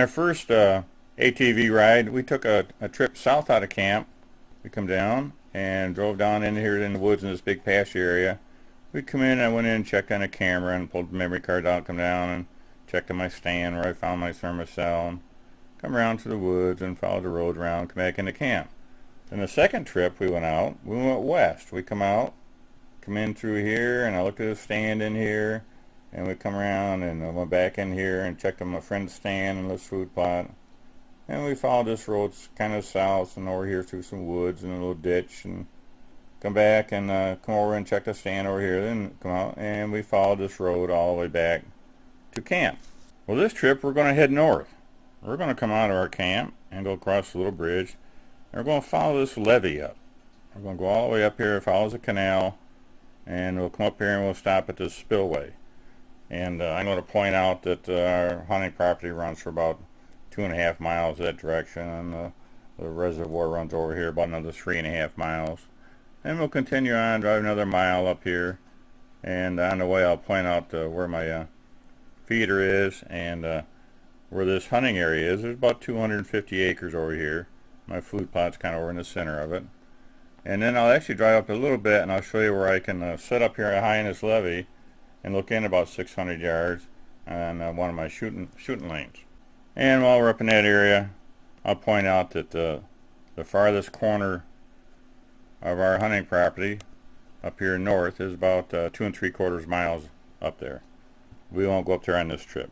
our first ATV ride, we took a trip south out of camp. We come down and drove down in here in the woods in this big pasture area. We come in, I went in and checked on a camera and pulled the memory card out, come down and checked on my stand where I found my thermocell, and come around to the woods and followed the road around, come back into camp. Then the second trip we went out, we went west. We come out, come in through here, and I looked at the stand in here, and we come around and I went back in here and checked on my friend's stand and this food plot. And we followed this road kind of south and over here through some woods and a little ditch, and come back and come over and check the stand over here, then come out, and we followed this road all the way back to camp. Well, this trip we're going to head north. We're going to come out of our camp and go across the little bridge, and we're going to follow this levee up. We're going to go all the way up here, follow the canal, and we'll come up here and we'll stop at this spillway. And I'm going to point out that our hunting property runs for about 2.5 miles that direction, and the reservoir runs over here about another 3.5 miles. And we'll continue on, drive another mile up here, and on the way I'll point out where my feeder is and where this hunting area is. There's about 250 acres over here. My food plot's kind of over in the center of it. And then I'll actually drive up a little bit and I'll show you where I can sit up here high in this levee and look in about 600 yards on one of my shooting lanes. And while we're up in that area, I'll point out that the farthest corner of our hunting property up here north is about 2 3/4 miles up there. We won't go up there on this trip,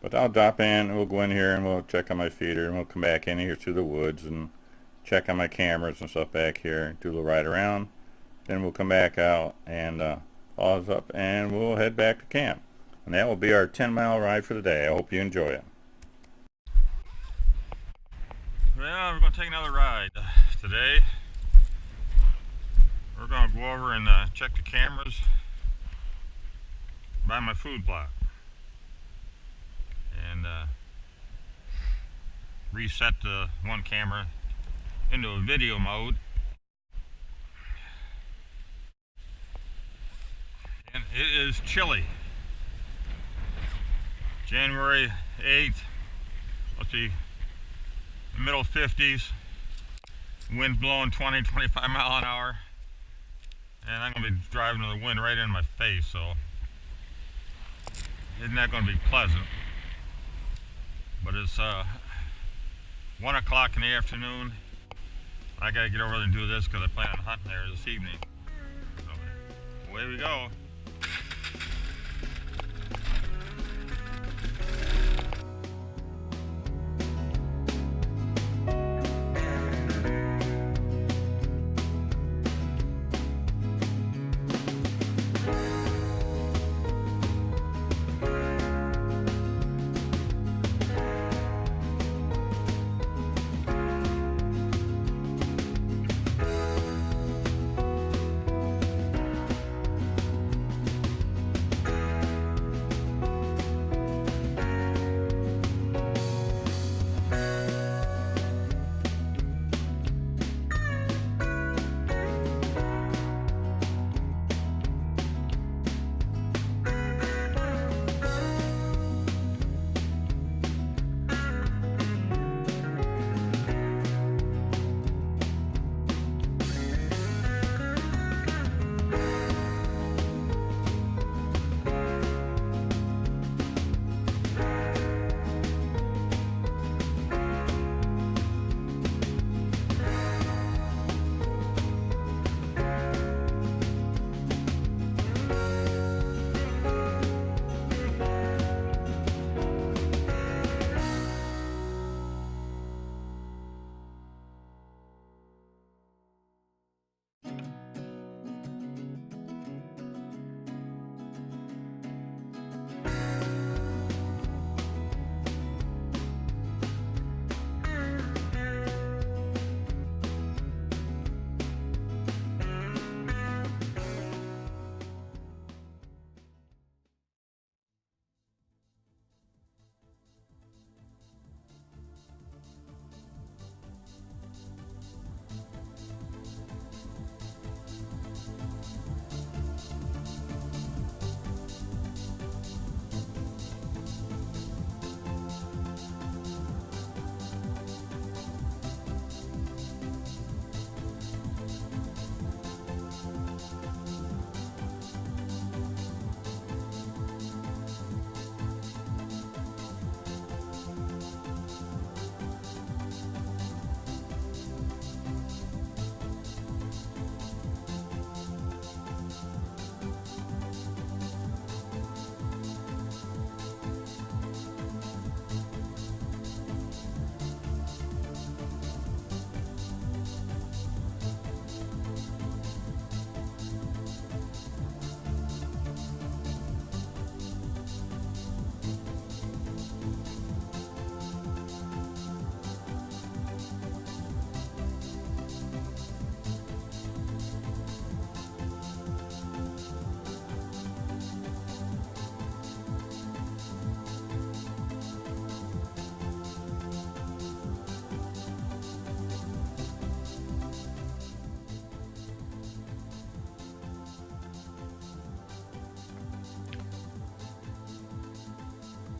but I'll drop in and we'll go in here and we'll check on my feeder, and we'll come back in here through the woods and check on my cameras and stuff back here, do a little ride around. Then we'll come back out and pause up and we'll head back to camp. And that will be our 10-mile ride for the day. I hope you enjoy it. Well, we're going to take another ride today. We're going to go over and check the cameras by my food plot and reset the one camera into a video mode. And it is chilly. January 8th, let's see, middle 50s, wind blowing 20-25 mile an hour, and I'm going to be driving with the wind right in my face, so isn't that going to be pleasant? But it's 1 o'clock in the afternoon. I got to get over there and do this because I plan on hunting there this evening. So away we go.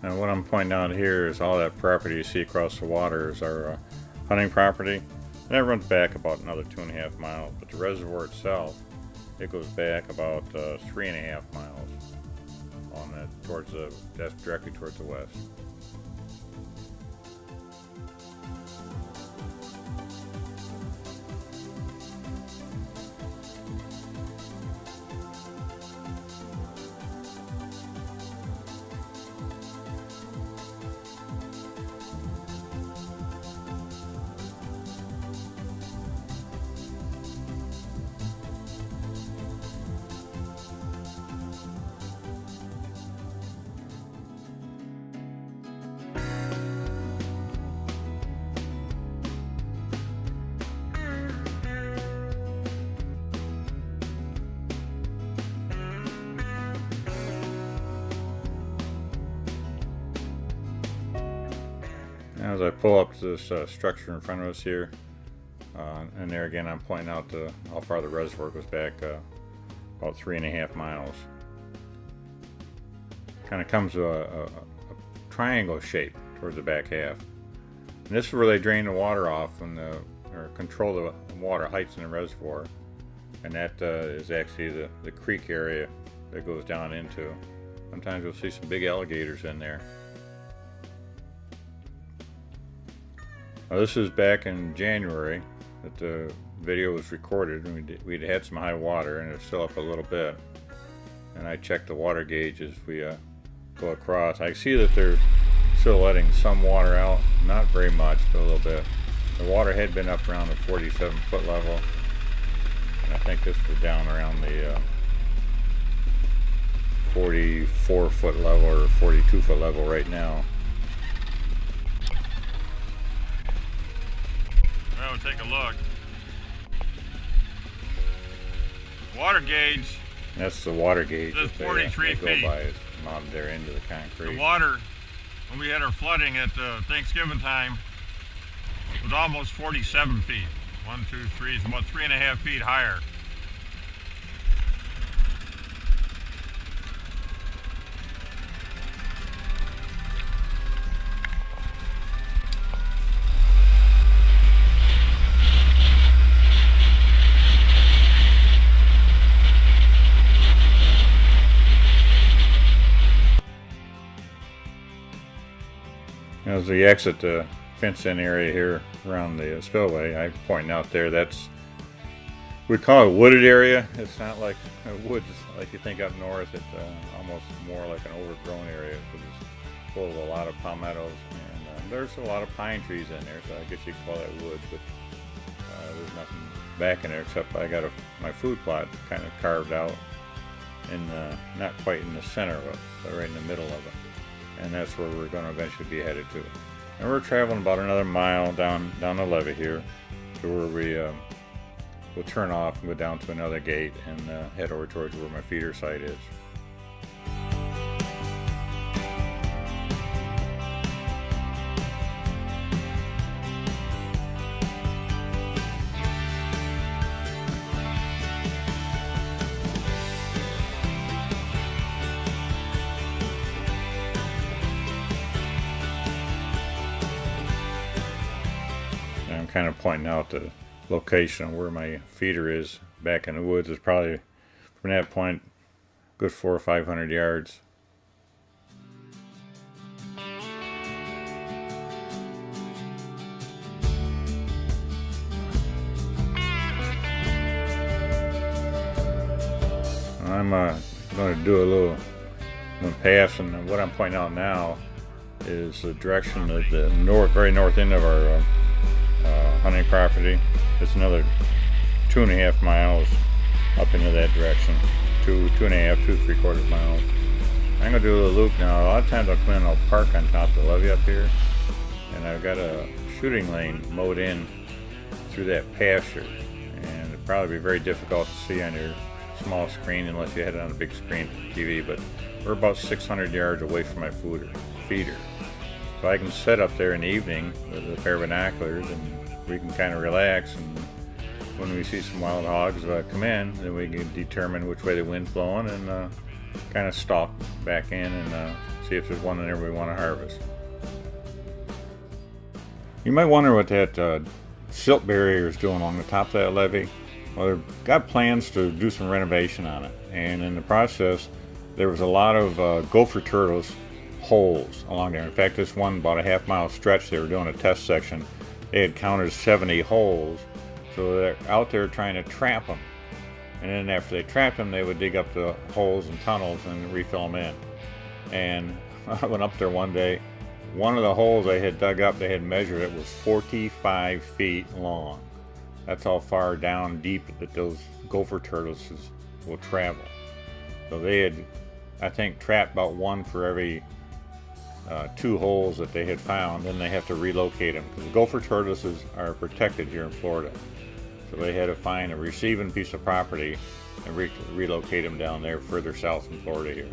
And what I'm pointing out here is all that property you see across the water is our hunting property. And that runs back about another 2.5 miles. But the reservoir itself, it goes back about 3.5 miles on that that's directly towards the west. As I pull up to this structure in front of us here, and there again I'm pointing out how far the reservoir goes back, about 3.5 miles. Kind of comes to a triangle shape towards the back half. And this is where they drain the water off or control the water heights in the reservoir. And that is actually the creek area that goes down into. Sometimes you'll see some big alligators in there. Now, this is back in January that the video was recorded, and we'd had some high water, and it's still up a little bit. And I checked the water gauge as we go across. I see that they're still letting some water out, not very much, but a little bit. The water had been up around the 47-foot level, and I think this was down around the 44-foot level or 42-foot level right now. Well, take a look. Water gauge. That's the water gauge. That's 43 feet. Go by is mounted there into the concrete. The water, when we had our flooding at Thanksgiving time, was almost 47 feet. 1, 2, 3, it's about 3.5 feet higher. As we exit the fenced-in area here around the spillway, I'm pointing out there, we call it a wooded area. It's not like woods like you think up north. It's almost more like an overgrown area because it's full of a lot of palmettos, and there's a lot of pine trees in there, so I guess you could call that woods, but there's nothing back in there except I got my food plot kind of carved out, not quite in the center of it, but right in the middle of it. And that's where we're going to eventually be headed to. And we're traveling about another mile down the levee here to where we'll turn off and go down to another gate and head over towards where my feeder site is. I'm kind of pointing out the location of where my feeder is back in the woods. Is probably from that point a good 400 or 500 yards. I'm going to do a little pass, and what I'm pointing out now is the direction of the very north end of our hunting property. It's another 2.5 miles up into that direction. 2.5, 2 3/4 miles. I'm gonna do a little loop now. A lot of times I'll come in and I'll park on top of the levee up here, and I've got a shooting lane mowed in through that pasture, and it'd probably be very difficult to see on your small screen unless you had it on a big screen TV, but we're about 600 yards away from my feeder. So I can sit up there in the evening with a pair of binoculars and we can kind of relax, and when we see some wild hogs come in, then we can determine which way the wind's blowing and kind of stalk back in and see see if there's one in there we want to harvest. You might wonder what that silt barrier is doing along the top of that levee. Well, they've got plans to do some renovation on it, and in the process there was a lot of gopher tortoise holes along there. In fact, this one, about a half-mile stretch, they were doing a test section. They had counted 70 holes, so they're out there trying to trap them. And then after they trapped them, they would dig up the holes and tunnels and refill them in. And I went up there one day. One of the holes they had dug up, they had measured it, was 45 feet long. That's how far down deep that those gopher tortoises will travel. So they had, I think, trapped about one for every 2 holes that they had found. Then they have to relocate them, because gopher tortoises are protected here in Florida. So they had to find a receiving piece of property and relocate them down there further south in Florida here.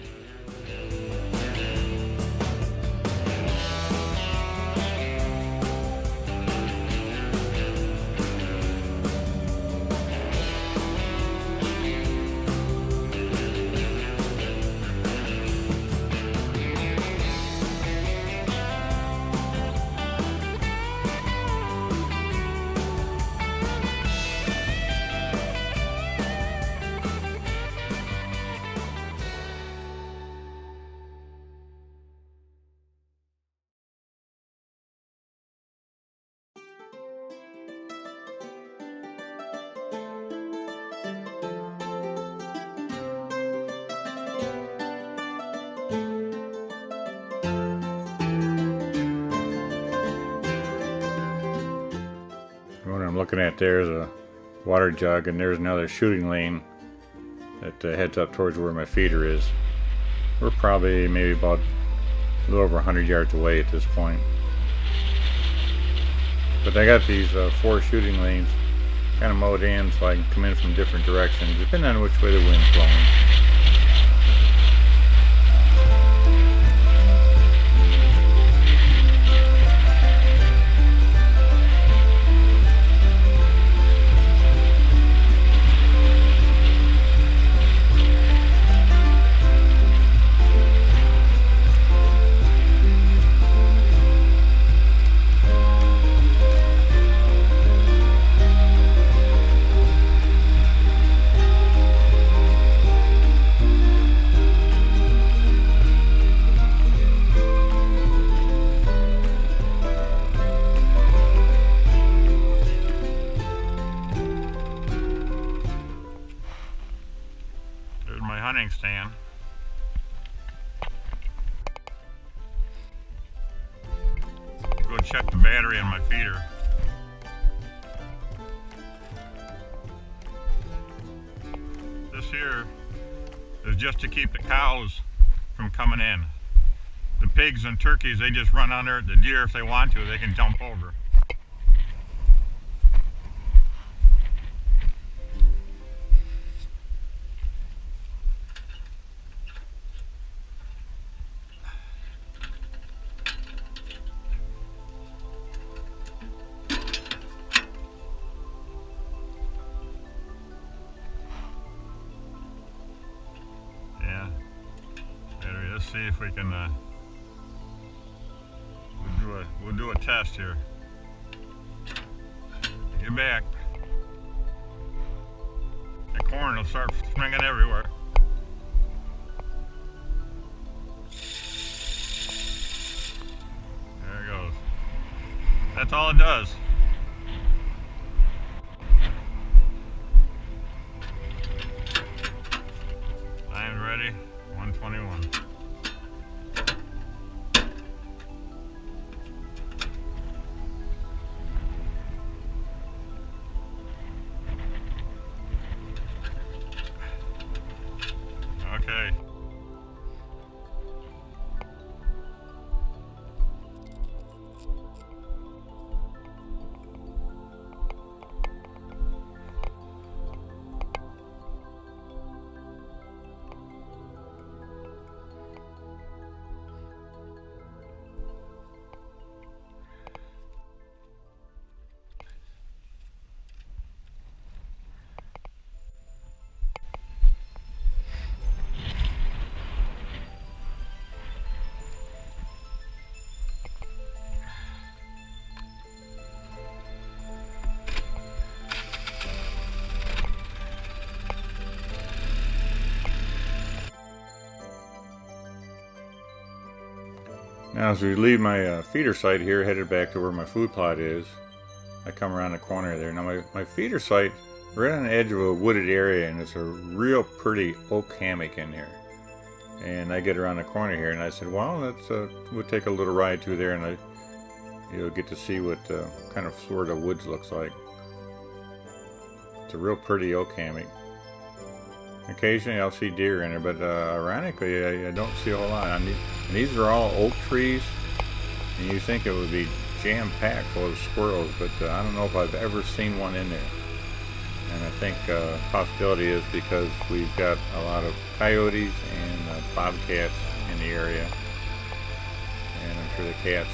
What I'm looking at there is a water jug, and there's another shooting lane that heads up towards where my feeder is. We're probably maybe about a little over 100 yards away at this point. But I got these 4 shooting lanes kind of mowed in so I can come in from different directions depending on which way the wind's blowing. Hunting stand. Go check the battery on my feeder. This here is just to keep the cows from coming in. The pigs and turkeys, they just run under. The deer, if they want to, they can jump over. Let's see if we can we'll do a test here. Get back. The corn will start springing everywhere. There it goes. That's all it does. I'm ready. 121. Okay. Now as we leave my feeder site here, headed back to where my food plot is, I come around the corner there. Now my feeder site, right on the edge of a wooded area, and it's a real pretty oak hammock in there. And I get around the corner here, and I said, well, we'll take a little ride through there, and you'll get to see what kind of sort of woods looks like. It's a real pretty oak hammock. Occasionally I'll see deer in there, but ironically I don't see a whole lot. And these are all oak trees, and you think it would be jam-packed full of squirrels, but I don't know if I've ever seen one in there. And I think possibility is because we've got a lot of coyotes and bobcats in the area, and I'm sure the cats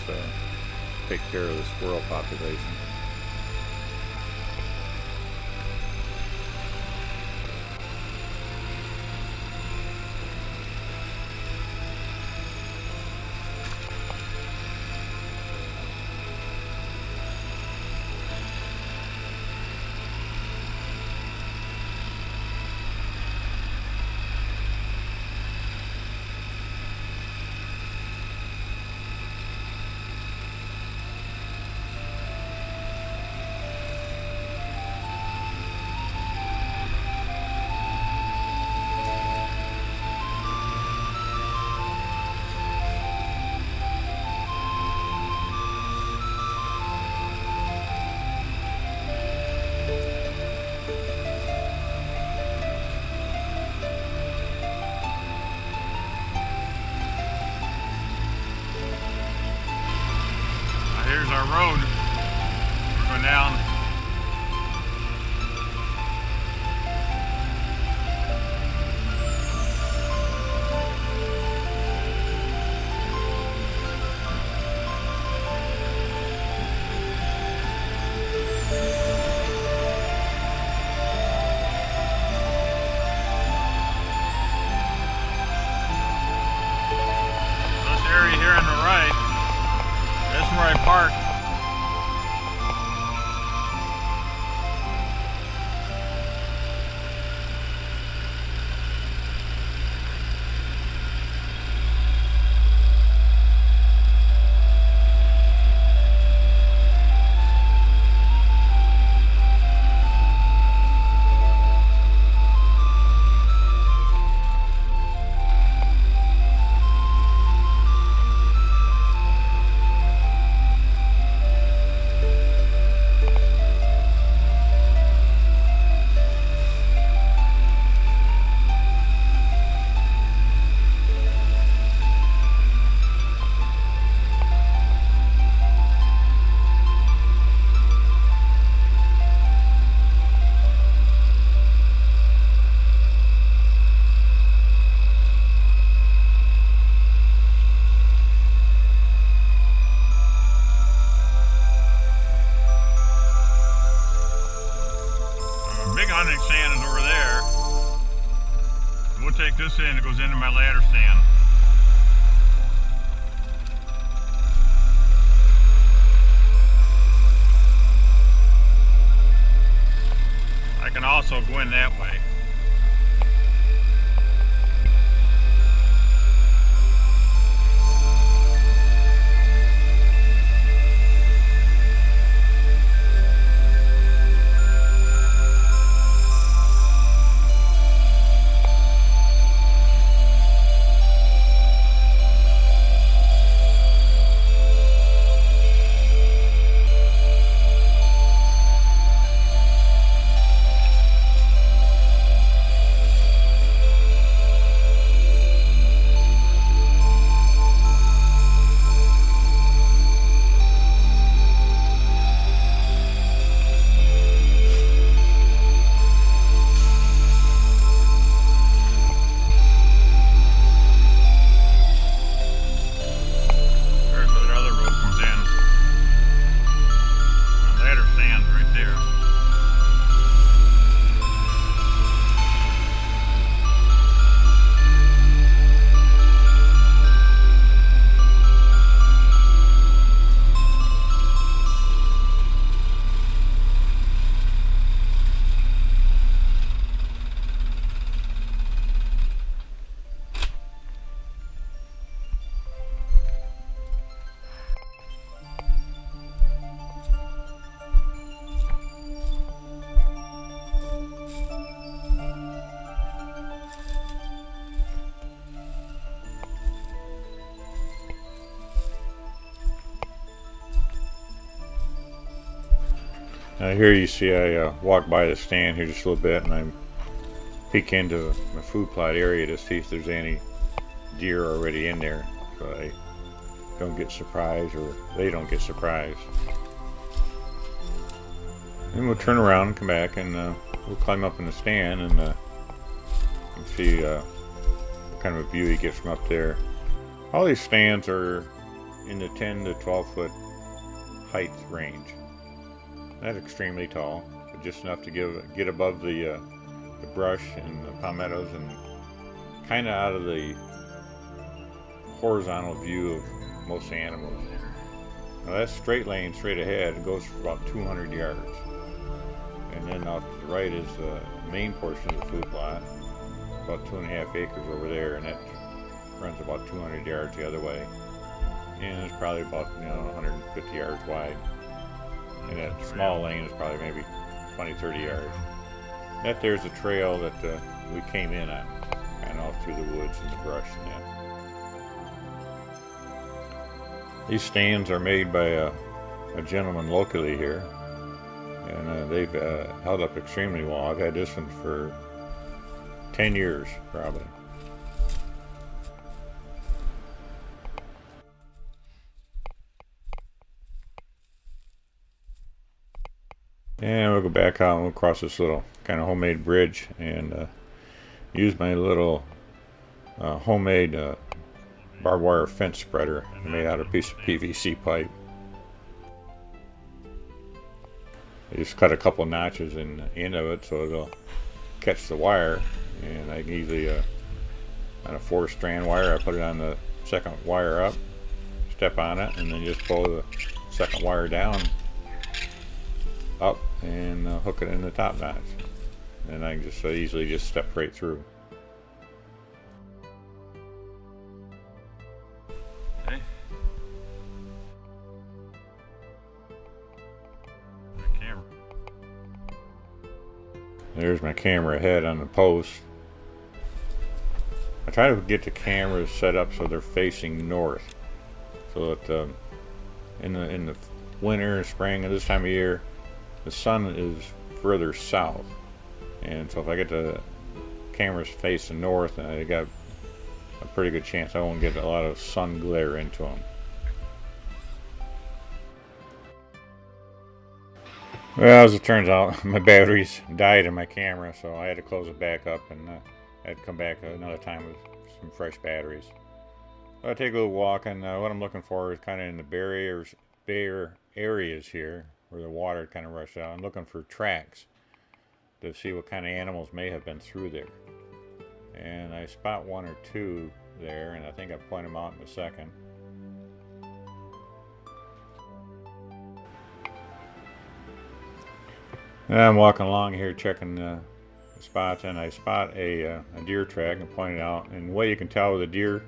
take care of the squirrel population. Here's our road. We're going down. This area here on the right, that's where I park. Big hunting stand is over there. We'll take this in, it goes into my ladder stand. I can also go in that way. Here you see I walk by the stand here just a little bit, and I peek into my food plot area to see if there's any deer already in there, so I don't get surprised, or they don't get surprised. Then we'll turn around and come back, and we'll climb up in the stand and see what kind of a view you get from up there. All these stands are in the 10 to 12 foot height range. Not extremely tall, but just enough to get above the brush and the palmettos and kind of out of the horizontal view of most animals. Now that straight lane straight ahead goes for about 200 yards. And then off to the right is the main portion of the food plot, about 2.5 acres over there, and that runs about 200 yards the other way. And it's probably about 150 yards wide. And that small lane is probably maybe 20-30 yards. That there's a trail that we came in on, kind of off through the woods and the brush and that. These stands are made by a gentleman locally here, and they've held up extremely well. I've had this one for 10 years probably. And we'll go back out and we'll cross this little kind of homemade bridge and use my little homemade barbed wire fence spreader made out of a piece of PVC pipe. I just cut a couple notches in the end of it so it'll catch the wire, and I can easily on a 4-strand wire I put it on the second wire up, step on it, and then just pull the second wire down up and hook it in the top notch, and I can just easily just step right through. Okay. My camera. There's my camera head on the post. I try to get the cameras set up so they're facing north, so that in the winter, spring, and this time of year, the sun is further south, and so if I get the cameras facing north, I got a pretty good chance I won't get a lot of sun glare into them. Well, as it turns out, my batteries died in my camera, so I had to close it back up, and I had to come back another time with some fresh batteries. So I take a little walk, and what I'm looking for is kind of in the bare areas here, where the water kind of rushed out. I'm looking for tracks to see what kind of animals may have been through there. And I spot one or two there, and I think I'll point them out in a second. And I'm walking along here checking the spots, and I spot a deer track and point it out. And the way you can tell with a deer,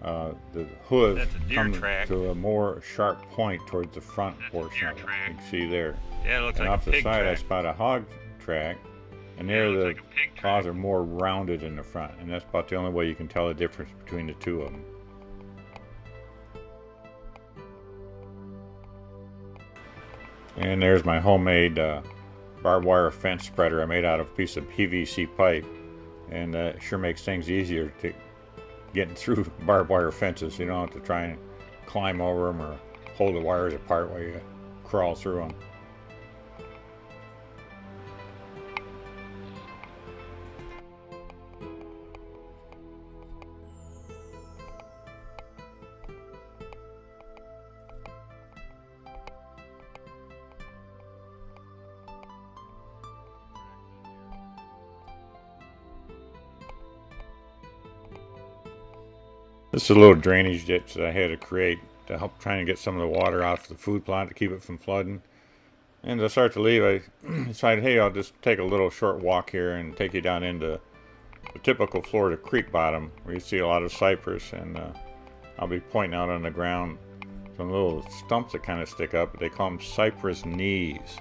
the hooves come to a more sharp point towards the front portion of it. You can see there. Yeah, it looks and like off a the pig side, track. I spot a hog track, and there the claws are more rounded in the front, and that's about the only way you can tell the difference between the two of them. And there's my homemade barbed wire fence spreader I made out of a piece of PVC pipe, and it sure makes things easier to getting through barbed wire fences. You don't have to try and climb over them or hold the wires apart while you crawl through them. This is a little drainage ditch that I had to create to help trying to get some of the water off the food plot to keep it from flooding. And as I start to leave, I decided, hey, I'll just take a little short walk here and take you down into the typical Florida creek bottom where you see a lot of cypress, and I'll be pointing out on the ground some little stumps that kind of stick up. They call them cypress knees.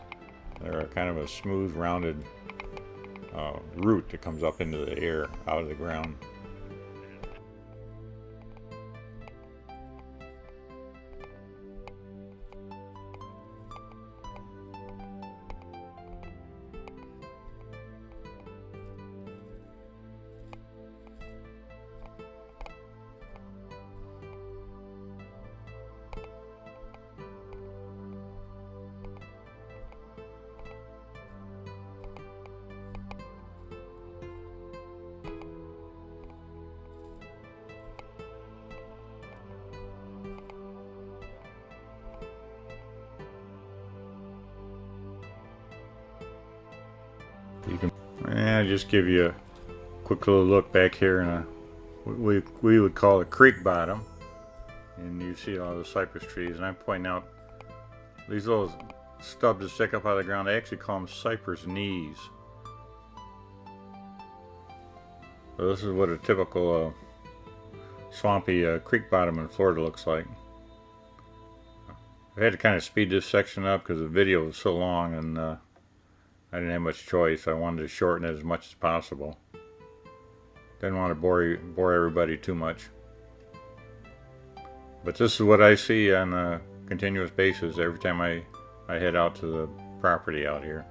They're kind of a smooth, rounded root that comes up into the air out of the ground. You can, and just give you a quick little look back here in a we would call it creek bottom, and you see all the cypress trees. And I'm pointing out these little stubs that stick up out of the ground. They actually call them cypress knees. So this is what a typical swampy creek bottom in Florida looks like. I had to kind of speed this section up because the video was so long, and I didn't have much choice. I wanted to shorten it as much as possible. Didn't want to bore everybody too much. But this is what I see on a continuous basis every time I head out to the property out here.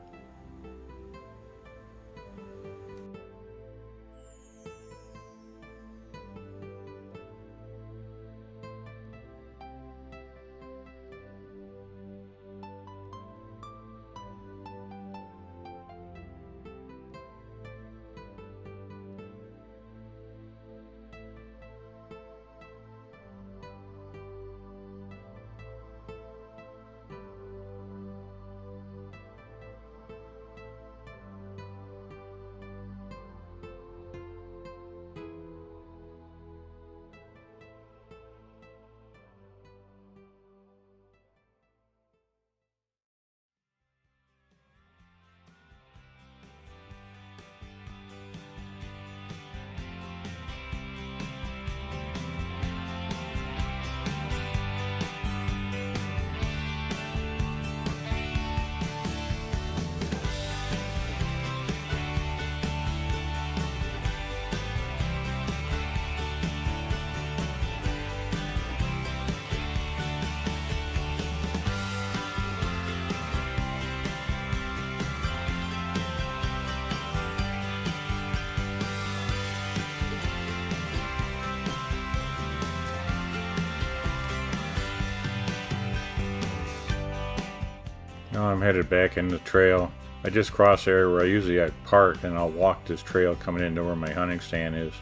Now I'm headed back in the trail. I just crossed the area where I usually park, and I'll walk this trail coming into where my hunting stand is.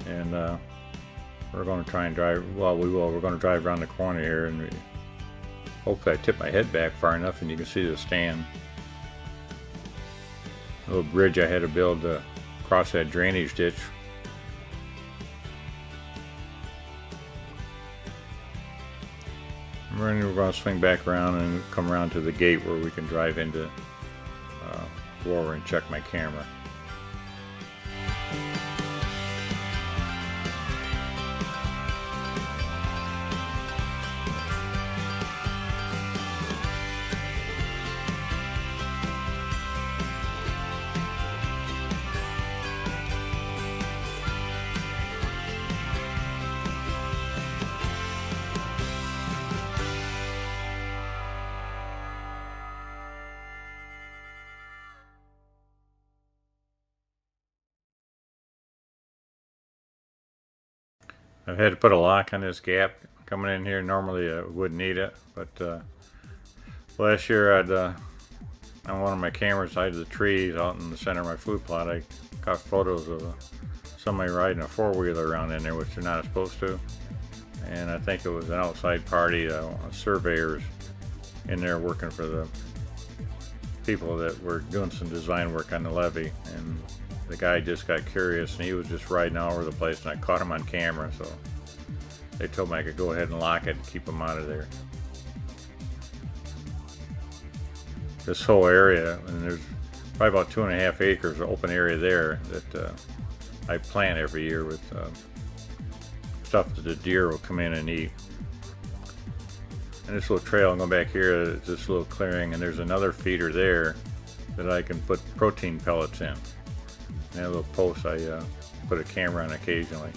And we're going to try and drive, well, we will, we're going to drive around the corner here, and hopefully I tip my head back far enough and you can see the stand. A little bridge I had to build to cross that drainage ditch. We're going to swing back around and come around to the gate where we can drive into go over and check my camera. I've had to put a lock on this gap coming in here. Normally I wouldn't need it, but last year on one of my cameras side of the trees out in the center of my food plot, I caught photos of somebody riding a four-wheeler around in there, which they're not supposed to. And I think it was an outside party, surveyors in there working for the people that were doing some design work on the levee. And the guy just got curious, and he was just riding all over the place, and I caught him on camera, so they told me I could go ahead and lock it and keep him out of there. This whole area, and there's probably about 2.5 acres of open area there that I plant every year with stuff that the deer will come in and eat. And this little trail, I'm going back here, it's this little clearing, and there's another feeder there that I can put protein pellets in. And that little post I put a camera on occasionally.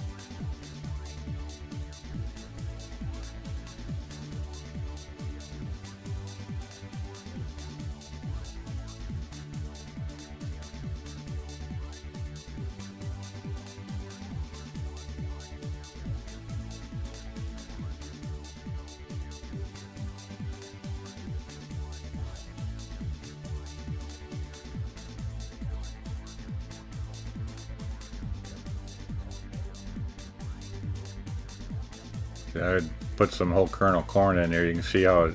I would put some whole kernel corn in there. You can see how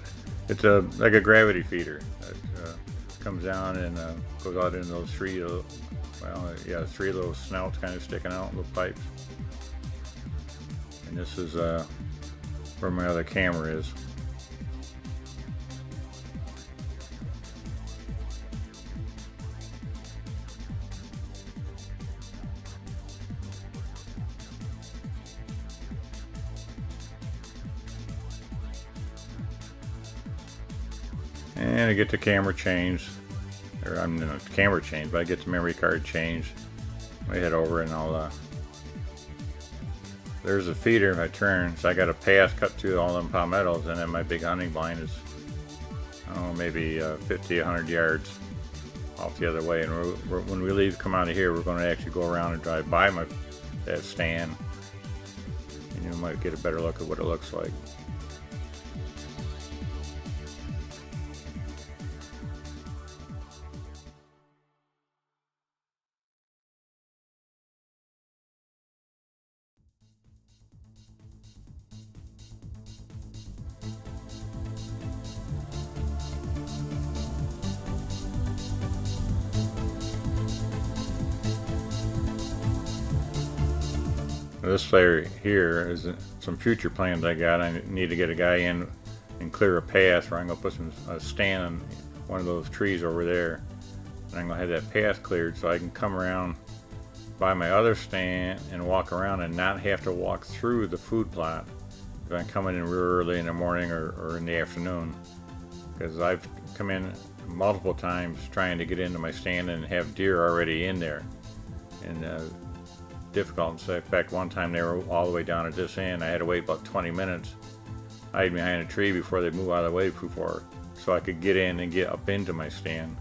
it's like a gravity feeder that comes down and goes out into those three little snouts kind of sticking out, little pipes. And this is where my other camera is. And I get the camera changed, or I'm not the camera changed, but I get the memory card changed. I head over and I'll there's a feeder if I turn, so I got a path cut through all them palmettos, and then my big hunting blind is, I don't know, maybe 50, 100 yards off the other way. And when we leave, come out of here, we're going to actually go around and drive by that stand, and you might get a better look at what it looks like. This layer here is some future plans I got. I need to get a guy in and clear a path where I'm going to put a stand on one of those trees over there. And I'm going to have that path cleared so I can come around by my other stand and walk around and not have to walk through the food plot if I'm coming in real early in the morning or in the afternoon. Because I've come in multiple times trying to get into my stand and have deer already in there. And difficult. So in fact, one time they were all the way down at this end. I had to wait about 20 minutes, hide behind a tree before they move out of the way before, so I could get in and get up into my stand.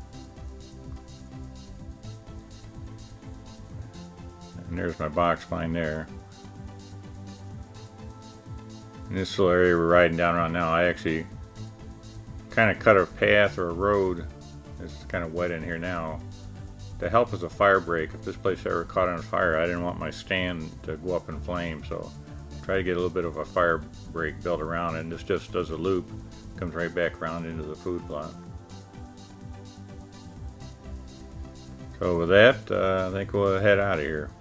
And there's my box blind there. In this little area we're riding down around now, I actually kind of cut a path or a road. It's kind of wet in here now, to help as a fire break. If this place ever caught on fire, I didn't want my stand to go up in flames, so try to get a little bit of a fire break built around it. And this just does a loop, comes right back around into the food plot. So with that, I think we'll head out of here.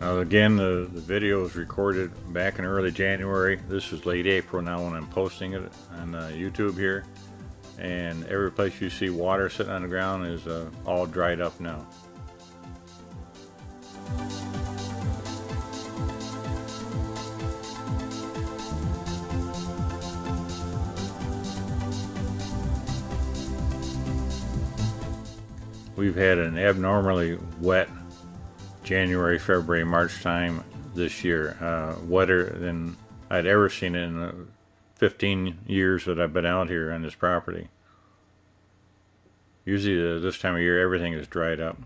Again, the video was recorded back in early January. This is late April now when I'm posting it on YouTube here. And every place you see water sitting on the ground is all dried up now. We've had an abnormally wet January, February, March time this year, wetter than I'd ever seen in the 15 years that I've been out here on this property. Usually this time of year everything is dried up.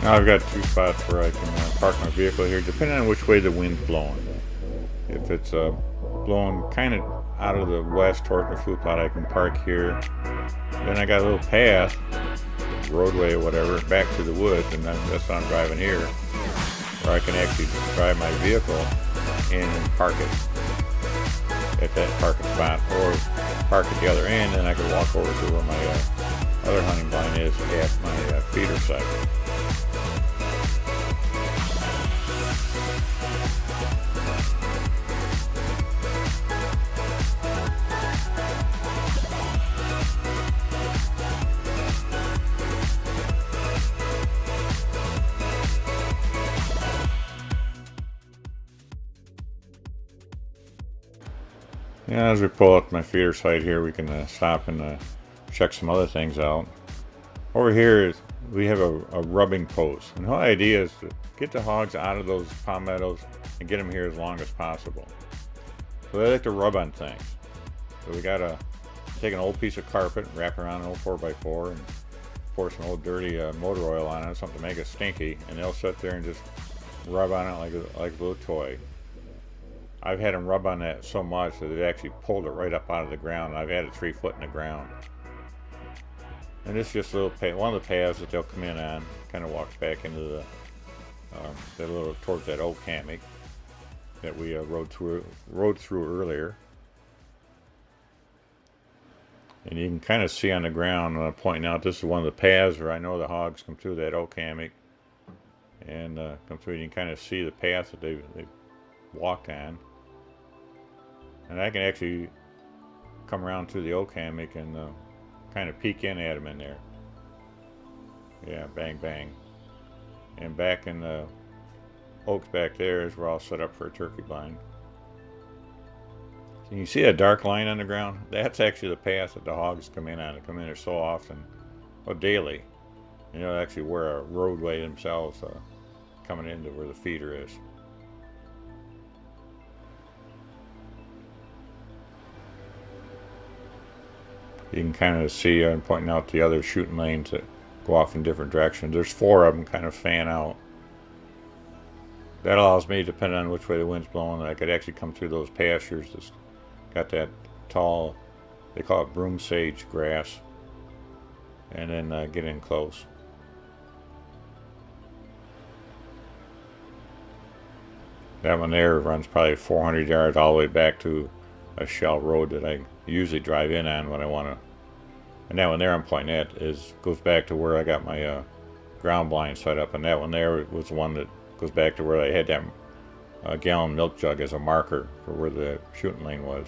Now I've got two spots where I can park my vehicle here, depending on which way the wind's blowing. If it's blowing kind of out of the west toward the food plot, I can park here. Then I got a little path, roadway or whatever, back to the woods, and that's what I'm driving here, where I can actually drive my vehicle in and park it at that parking spot, or park at the other end, and I can walk over to where other hunting blind is at my feeder site. Yeah, as we pull up my feeder site here, we can stop and check some other things out. Over here is we have a rubbing post, and the whole idea is to get the hogs out of those palmettos and get them here as long as possible. So they like to rub on things. So we gotta take an old piece of carpet, wrap around an old 4x4, and pour some old dirty motor oil on it, something to make it stinky, and they'll sit there and just rub on it like a little toy. I've had them rub on that so much that they've actually pulled it right up out of the ground, and I've had it 3 foot in the ground. And this is just a little one of the paths that they'll come in on. Kind of walks back into the little towards that oak hammock that we rode through earlier. And you can kind of see on the ground, pointing out this is one of the paths where I know the hogs come through that oak hammock and come through. You can kind of see the path that they've walked on. And I can actually come around through the oak hammock and kind of peek in at them in there. Yeah, bang, bang. And back in the oaks back there is we're all set up for a turkey blind. Can you see a dark line on the ground? That's actually the path that the hogs come in on. They come in there so often, well, daily. You know, actually wear a roadway themselves coming into where the feeder is. You can kind of see, I'm pointing out the other shooting lanes that go off in different directions. There's 4 of them kind of fan out. That allows me, depending on which way the wind's blowing, that I could actually come through those pastures that's got that tall, they call it broom sage grass, and then get in close. That one there runs probably 400 yards all the way back to a shell road that I usually drive in on when I want to. And that one there I'm pointing at goes back to where I got my ground blind set up, and that one there was the one that goes back to where I had that gallon milk jug as a marker for where the shooting lane was.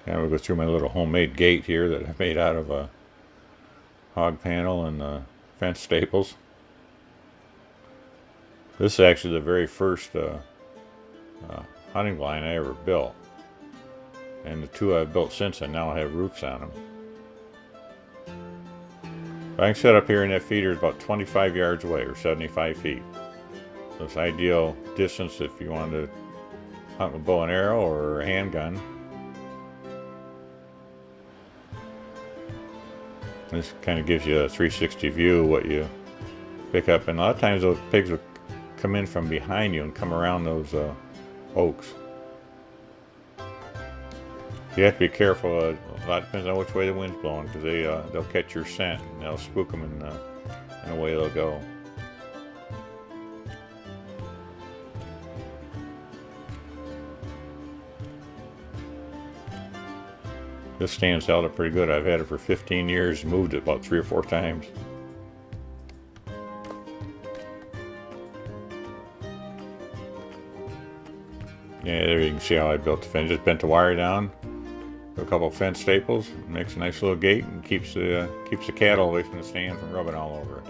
And we'll go through my little homemade gate here that I made out of a hog panel and fence staples. This is actually the very first hunting blind I ever built. And the 2 I've built since then now have roofs on them. I can set up here in that feeder is about 25 yards away, or 75 feet. So it's ideal distance if you want to hunt with bow and arrow or a handgun. This kind of gives you a 360 view of what you pick up. And a lot of times those pigs will come in from behind you and come around those oaks. You have to be careful. A lot depends on which way the wind's blowing, because they'll catch your scent and they'll spook them, and away they'll go. This stands held up pretty good. I've had it for 15 years, moved it about 3 or 4 times. Yeah, there you can see how I built the fence. Just bent the wire down, put a couple of fence staples, makes a nice little gate, and keeps the cattle away from the stand from rubbing all over it.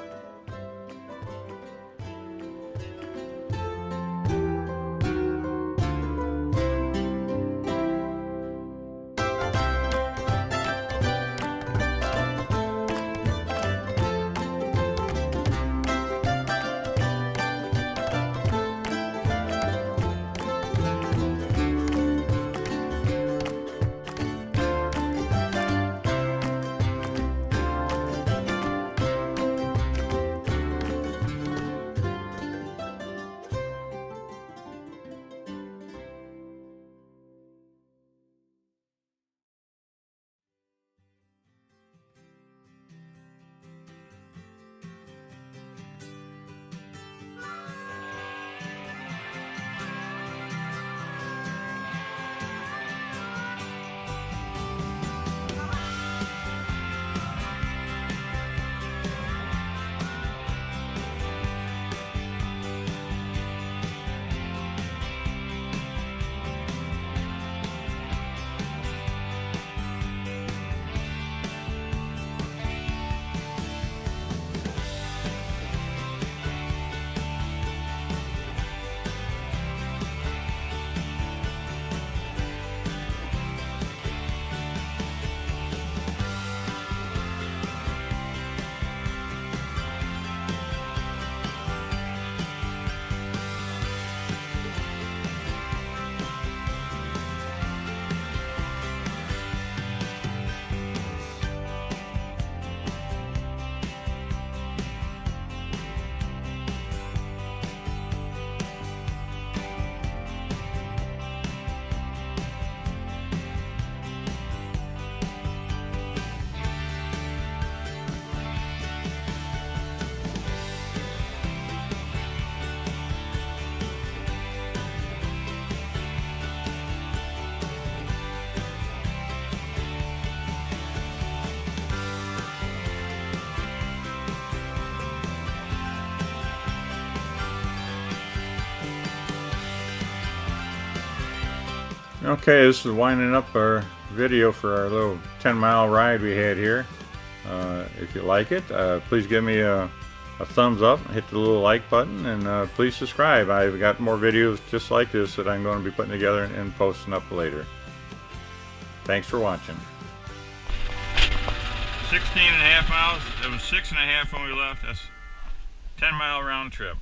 Okay, this is winding up our video for our little 10-mile ride we had here. If you like it, please give me a thumbs up, hit the little like button, and please subscribe. I've got more videos just like this that I'm going to be putting together and posting up later. Thanks for watching. 16.5 miles. It was 6.5 when we left. That's 10-mile round trip.